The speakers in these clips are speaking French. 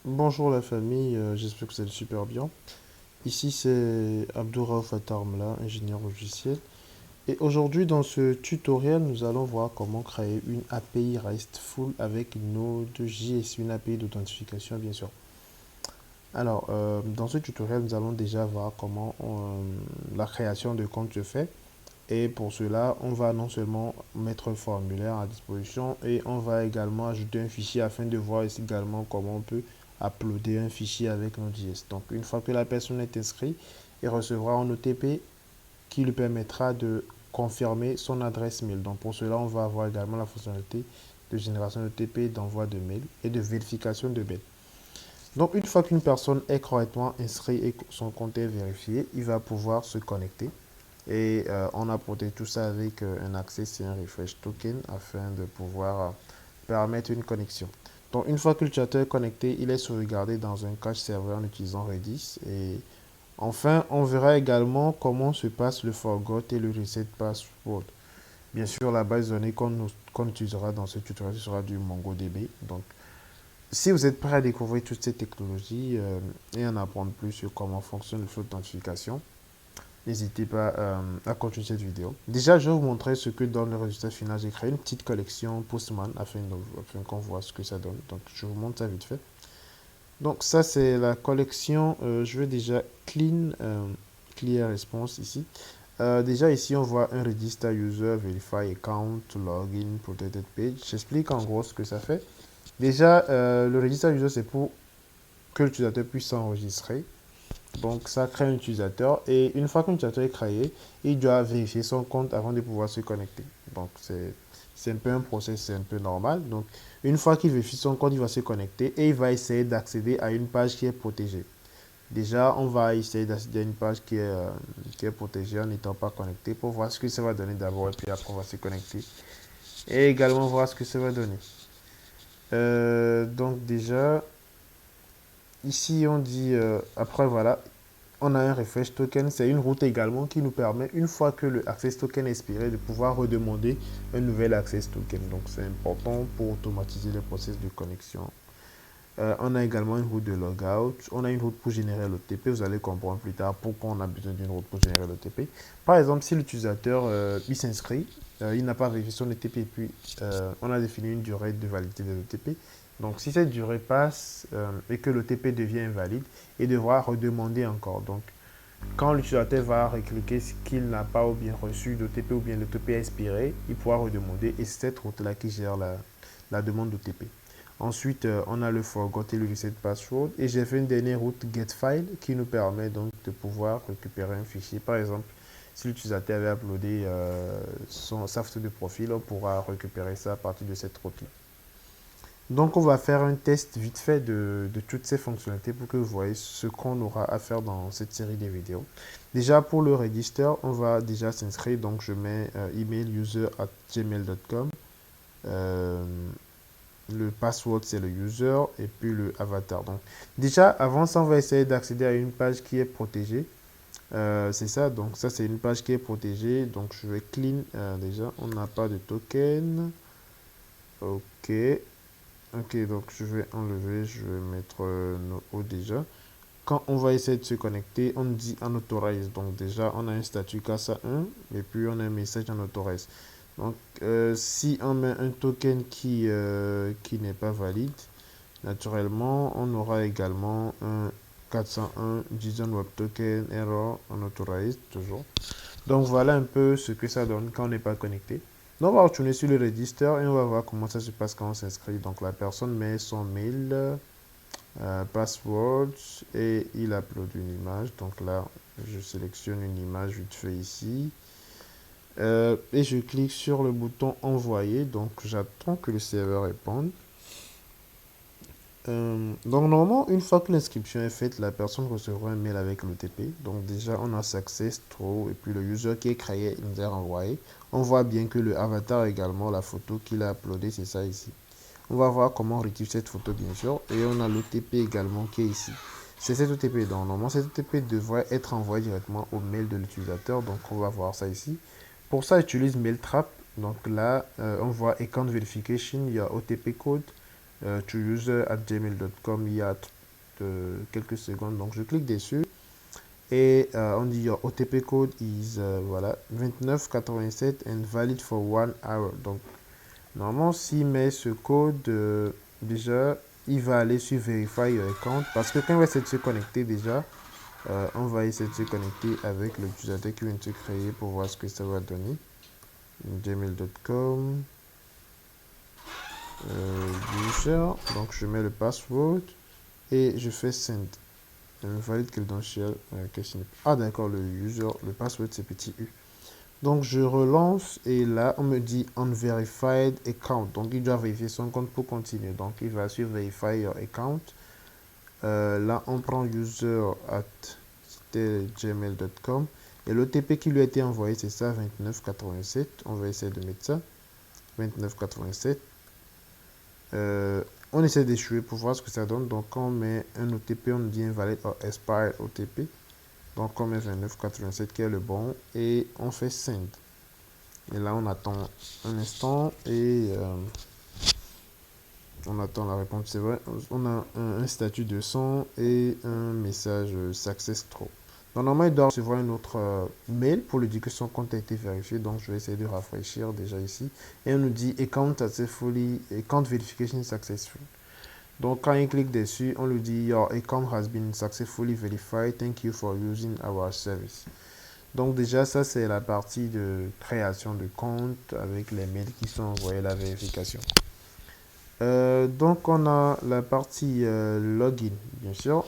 Bonjour la famille, j'espère que vous allez super bien. Ici c'est Abdouraouf Atarmla, ingénieur logiciel. Et aujourd'hui dans ce tutoriel, nous allons voir comment créer une API RESTful avec Node.js, une API d'authentification bien sûr. Alors, dans ce tutoriel, nous allons déjà voir comment la création de compte se fait. Et pour cela, on va non seulement mettre un formulaire à disposition et on va également ajouter un fichier afin de voir ici également comment on peut uploader un fichier avec Node.js. Donc, une fois que la personne est inscrite, il recevra un OTP qui lui permettra de confirmer son adresse mail. Donc, pour cela, on va avoir également la fonctionnalité de génération d'OTP, d'envoi de mail et de vérification de mail. Donc, une fois qu'une personne est correctement inscrite et son compte est vérifié, il va pouvoir se connecter. Et on a protégé tout ça avec un accès et un refresh token afin de pouvoir permettre une connexion. Donc une fois que l'utilisateur est connecté, il est sauvegardé dans un cache serveur en utilisant Redis. Et enfin, on verra également comment se passe le forgot et le reset password. Bien sûr, la base de données qu'on utilisera dans ce tutoriel sera du MongoDB. Donc, si vous êtes prêt à découvrir toutes ces technologies et en apprendre plus sur comment fonctionne le flux d'authentification, n'hésitez pas à continuer cette vidéo. Déjà, je vais vous montrer ce que donne le résultat final. J'ai créé une petite collection Postman afin qu'on voit ce que ça donne. Donc, je vous montre ça vite fait. Donc, ça, c'est la collection. Je vais déjà clear response ici. Déjà, ici, on voit un register user, verify account, login, protected page. J'explique en gros ce que ça fait. Déjà, le register user, c'est pour que l'utilisateur puisse s'enregistrer. Donc, ça crée un utilisateur et une fois qu'un utilisateur est créé, il doit vérifier son compte avant de pouvoir se connecter. Donc, c'est un peu un process, c'est un peu normal. Donc, une fois qu'il vérifie son compte, il va se connecter et il va essayer d'accéder à une page qui est protégée. Déjà, on va essayer d'accéder à une page qui est protégée en n'étant pas connecté pour voir ce que ça va donner d'abord et puis après on va se connecter et également voir ce que ça va donner. Donc déjà, ici on dit, après voilà, on a un refresh token, c'est une route également qui nous permet, une fois que le access token est expiré, de pouvoir redemander un nouvel access token. Donc c'est important pour automatiser le process de connexion. On a également une route de logout, on a une route pour générer l'OTP, vous allez comprendre plus tard pourquoi on a besoin d'une route pour générer l'OTP. Par exemple, si l'utilisateur il s'inscrit, il n'a pas vérifié son OTP et puis on a défini une durée de validité de l'OTP. Donc si cette durée passe et que l'OTP devient invalide, il devra redemander encore. Donc quand l'utilisateur va recliquer qu'il n'a pas ou bien reçu d'OTP ou bien l'OTP est expiré, il pourra redemander et c'est cette route-là qui gère la demande d'OTP. Ensuite, on a le forgot et le reset password. Et j'ai fait une dernière route getFile qui nous permet donc de pouvoir récupérer un fichier. Par exemple, si l'utilisateur avait uploadé sa photo de profil, on pourra récupérer ça à partir de cette route-là. Donc, on va faire un test vite fait de toutes ces fonctionnalités pour que vous voyez ce qu'on aura à faire dans cette série de vidéos. Déjà, pour le register, on va déjà s'inscrire. Donc, je mets email user@gmail.com. Le password, c'est le user et puis le avatar. Donc, déjà, avant ça, on va essayer d'accéder à une page qui est protégée. C'est ça, donc ça, c'est une page qui est protégée. Donc, je vais clean. Déjà, on n'a pas de token. Ok. Ok, donc je vais enlever, je vais mettre nos hauts déjà. Quand on va essayer de se connecter, on dit unauthorized. Donc déjà, on a un statut CASA1 et puis on a un message unauthorized. Donc si on met un token qui n'est pas valide, naturellement, on aura également un 401 JSON Web Token Error Unauthorized toujours. Donc voilà un peu ce que ça donne quand on n'est pas connecté. Donc on va retourner sur le register et on va voir comment ça se passe quand on s'inscrit. Donc la personne met son mail, password et il upload une image. Donc là, je sélectionne une image vite fait ici. Et je clique sur le bouton envoyer. Donc j'attends que le serveur réponde. Donc normalement, une fois que l'inscription est faite, la personne recevra un mail avec l'OTP. Donc déjà, on a success through et puis le user qui est créé, il nous a renvoyé. On voit bien que le avatar également, la photo qu'il a uploadée, c'est ça ici. On va voir comment on récupère cette photo bien sûr. Et on a l'OTP également qui est ici. C'est cet OTP. Donc normalement, cet OTP devrait être envoyé directement au mail de l'utilisateur. Donc on va voir ça ici. Pour ça, j'utilise MailTrap. Donc là, on voit account verification, il y a OTP code to user@gmail.com, il y a quelques secondes. Donc je clique dessus et on dit your OTP code is voilà 2987 and valid for 1 hour. Donc normalement s'il met ce code déjà il va aller sur verify your account parce que quand il va essayer de se connecter déjà on va essayer de se connecter avec l'utilisateur qui vient de se créer pour voir ce que ça va donner. Gmail.com user, donc je mets le password et je fais send. Valide credential. Ah d'accord, le user, le password c'est petit u. Donc je relance et là on me dit unverified account. Donc il doit vérifier son compte pour continuer. Donc il va sur verify your account. Là on prend user at gmail.com et l'OTP qui lui a été envoyé c'est ça 2987. On va essayer de mettre ça 2987. On essaie d'échouer pour voir ce que ça donne. Donc quand on met un OTP, on dit invalid or expired OTP. Donc on met 2987 qui est le bon et on fait send. Et là on attend un instant et on attend la réponse. C'est vrai, on a un statut de son et un message success through. Donc normalement il doit recevoir un autre mail pour lui dire que son compte a été vérifié. Donc je vais essayer de rafraîchir déjà ici. Et on nous dit account verification successful. Donc quand il clique dessus, on lui dit your account has been successfully verified. Thank you for using our service. Donc déjà ça c'est la partie de création de compte avec les mails qui sont envoyés la vérification. Donc on a la partie login bien sûr,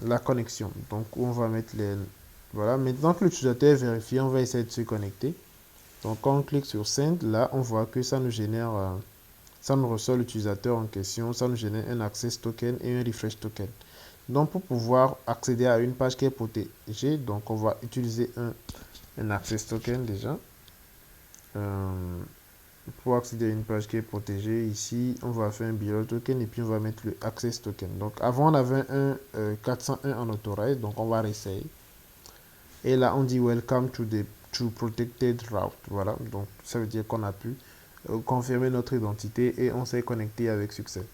la connexion. Donc on va mettre les voilà. Maintenant que l'utilisateur est vérifié, on va essayer de se connecter. Donc quand on clique sur send, là on voit que ça nous génère ça nous reçoit l'utilisateur en question, ça nous génère un access token et un refresh token. Donc pour pouvoir accéder à une page qui est protégée, donc on va utiliser un access token déjà. Pour accéder à une page qui est protégée, ici on va faire un bearer token et puis on va mettre le access token. Donc avant on avait un 401 en authorized, donc on va réessayer. Et là on dit welcome to protected route. Voilà, donc ça veut dire qu'on a pu confirmer notre identité et on s'est connecté avec succès.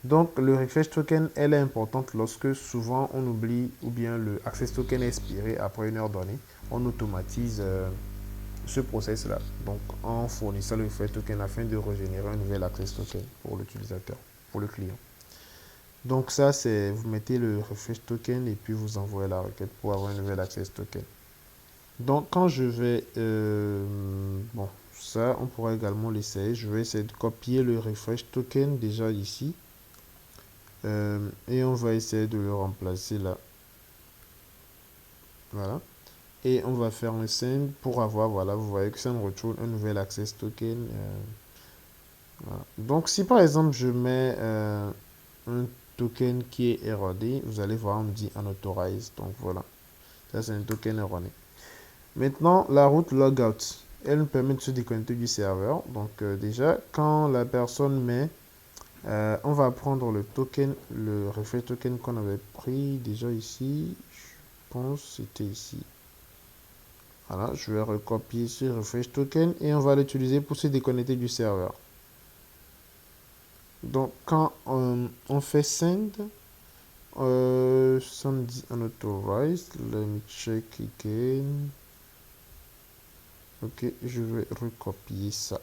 Donc le refresh token elle est importante lorsque souvent on oublie ou bien le access token est expiré après une heure donnée. On automatise ce process là, donc en fournissant le refresh token afin de régénérer un nouvel access token pour l'utilisateur, pour le client. Donc ça c'est, vous mettez le refresh token et puis vous envoyez la requête pour avoir un nouvel access token. Donc quand je vais bon, ça on pourra également l'essayer. Je vais essayer de copier le refresh token déjà ici et on va essayer de le remplacer là, voilà, et on va faire un send pour avoir, voilà, vous voyez que ça me retourne un nouvel access token. Voilà. Donc si par exemple je mets un token qui est erroné, vous allez voir on me dit unauthorized. Donc voilà, ça c'est un token erroné. Maintenant, la route logout, elle nous permet de se déconnecter du serveur. Donc déjà, quand la personne met, on va prendre le token, le refresh token qu'on avait pris déjà ici. Je pense que c'était ici. Voilà, je vais recopier ce refresh token et on va l'utiliser pour se déconnecter du serveur. Donc quand on fait send, ça me dit unauthorized. Let me check again. Ok, je vais recopier ça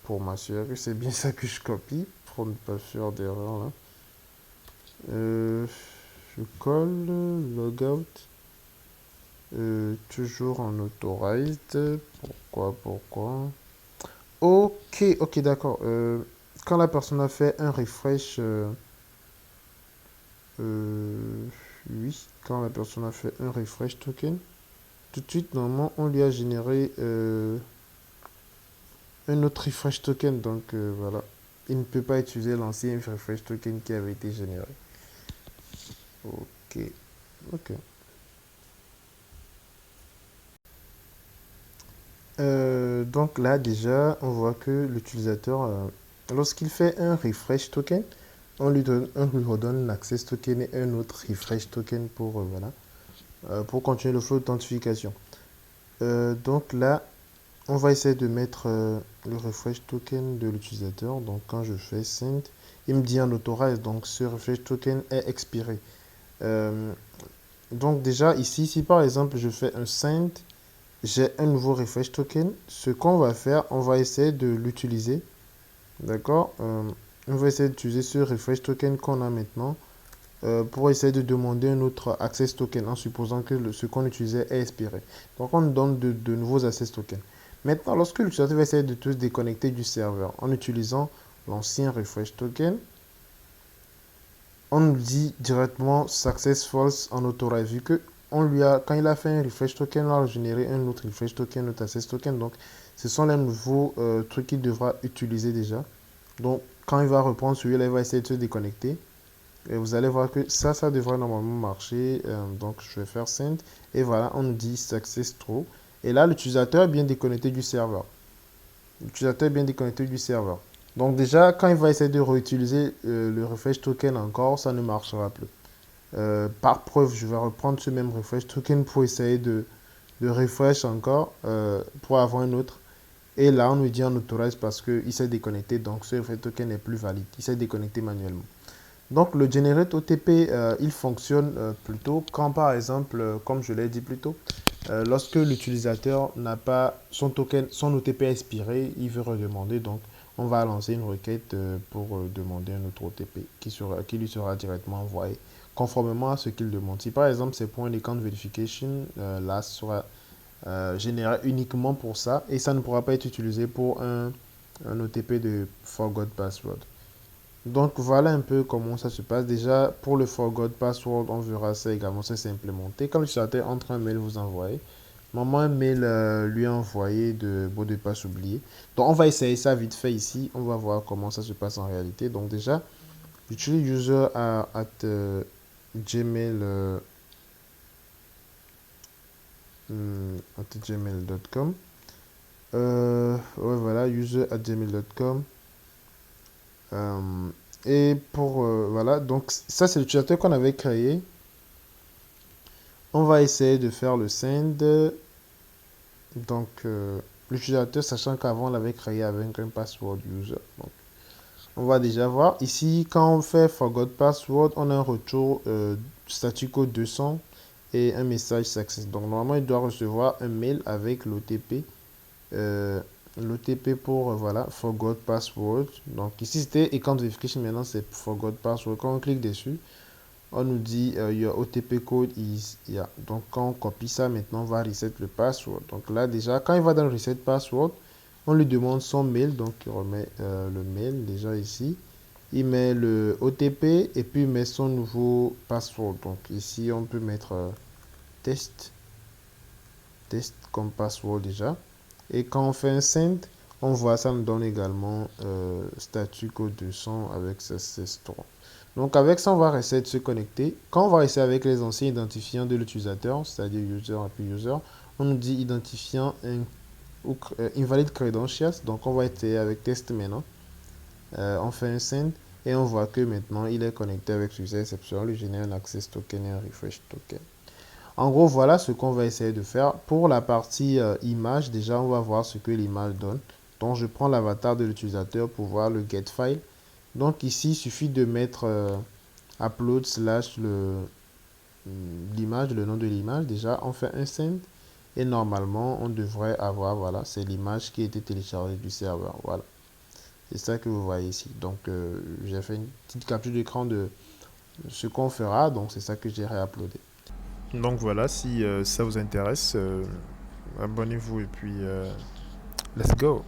pour m'assurer que c'est bien ça que je copie pour ne pas faire d'erreur là. Je colle logout, toujours en authorized. Pourquoi? Ok, d'accord. Quand la personne a fait un refresh, oui, quand la personne a fait un refresh token, tout de suite, normalement, on lui a généré un autre refresh token. Donc, voilà. Il ne peut pas utiliser l'ancien refresh token qui avait été généré. Ok. Donc là, déjà, on voit que l'utilisateur, lorsqu'il fait un refresh token, on lui redonne l'access token et un autre refresh token pour, voilà, pour continuer le flow d'authentification. Donc là, on va essayer de mettre le refresh token de l'utilisateur. Donc quand je fais send, il me dit en authorize, donc ce refresh token est expiré. Euh, donc déjà ici, si par exemple je fais un send, j'ai un nouveau refresh token. Ce qu'on va faire, on va essayer de l'utiliser. D'accord. On va essayer d'utiliser ce refresh token qu'on a maintenant pour essayer de demander un autre access token en supposant que ce qu'on utilisait est expiré. Donc on donne de nouveaux access tokens. Maintenant, lorsque l'utilisateur va essayer de se déconnecter du serveur en utilisant l'ancien refresh token, on nous dit directement success false en authorize vu que quand il a fait un refresh token, on a généré un autre refresh token, un autre access token. Donc, ce sont les nouveaux trucs qu'il devra utiliser déjà. Donc, quand il va reprendre celui-là, il va essayer de se déconnecter. Et vous allez voir que ça devrait normalement marcher. Donc, je vais faire send. Et voilà, on nous dit success true. Et là, l'utilisateur est bien déconnecté du serveur. L'utilisateur est bien déconnecté du serveur. Donc déjà, quand il va essayer de réutiliser le refresh token encore, ça ne marchera plus. Par preuve, je vais reprendre ce même refresh token pour essayer de refresh encore pour avoir un autre. Et là, on nous dit on autorise parce qu'il s'est déconnecté. Donc ce refresh token n'est plus valide. Il s'est déconnecté manuellement. Donc le generate OTP, il fonctionne plutôt quand par exemple, comme je l'ai dit plus tôt, lorsque l'utilisateur n'a pas son token, son OTP expiré, il veut redemander. Donc on va lancer une requête pour demander un autre OTP qui lui sera directement envoyé conformément à ce qu'il demande. Si par exemple c'est pour un account verification, là ce sera généré uniquement pour ça et ça ne pourra pas être utilisé pour un OTP de forgot password. Donc voilà un peu comment ça se passe. Déjà pour le forgot password, on verra ça également, ça c'est implémenté. Quand l'utilisateur entre un mail, vous envoyez. Maman un mail lui a envoyé de mot de passe oublié. Donc on va essayer ça vite fait ici. On va voir comment ça se passe en réalité. Donc déjà, j'utilise user at gmail at gmail.com. Ouais, voilà, user at gmail.com. Et pour voilà, donc ça c'est l'utilisateur qu'on avait créé. On va essayer de faire le send. Donc l'utilisateur, sachant qu'avant on l'avait créé avec un password user. Donc, on va déjà voir ici quand on fait forgot password, on a un retour status code 200 et un message success. Donc normalement il doit recevoir un mail avec l'OTP. L'OTP pour voilà forgot password. Donc ici c'était account verification, maintenant c'est forgot password. Quand on clique dessus, on nous dit your OTP code is yeah. Donc quand on copie ça, maintenant on va reset le password. Donc là déjà quand il va dans le reset password, on lui demande son mail. Donc il remet le mail déjà ici. Il met le OTP et puis il met son nouveau password. Donc ici on peut mettre test comme password déjà. Et quand on fait un send, on voit ça nous donne également statut code 200 avec CSS3. Donc avec ça, on va essayer de se connecter. Quand on va essayer avec les anciens identifiants de l'utilisateur, c'est-à-dire user et puis user, on nous dit identifiant invalid credentials. Donc on va essayer avec test maintenant. On fait un send et on voit que maintenant il est connecté avec user exception. On lui génère un access token et un refresh token. En gros, voilà ce qu'on va essayer de faire. Pour la partie image, déjà, on va voir ce que l'image donne. Donc, je prends l'avatar de l'utilisateur pour voir le get file. Donc, ici, il suffit de mettre upload slash l'image, le nom de l'image. Déjà, on fait un send. Et normalement, on devrait avoir, voilà, c'est l'image qui a été téléchargée du serveur. Voilà. C'est ça que vous voyez ici. Donc, j'ai fait une petite capture d'écran de ce qu'on fera. Donc, c'est ça que j'ai réuploadé. Donc voilà, si ça vous intéresse, abonnez-vous et puis let's go.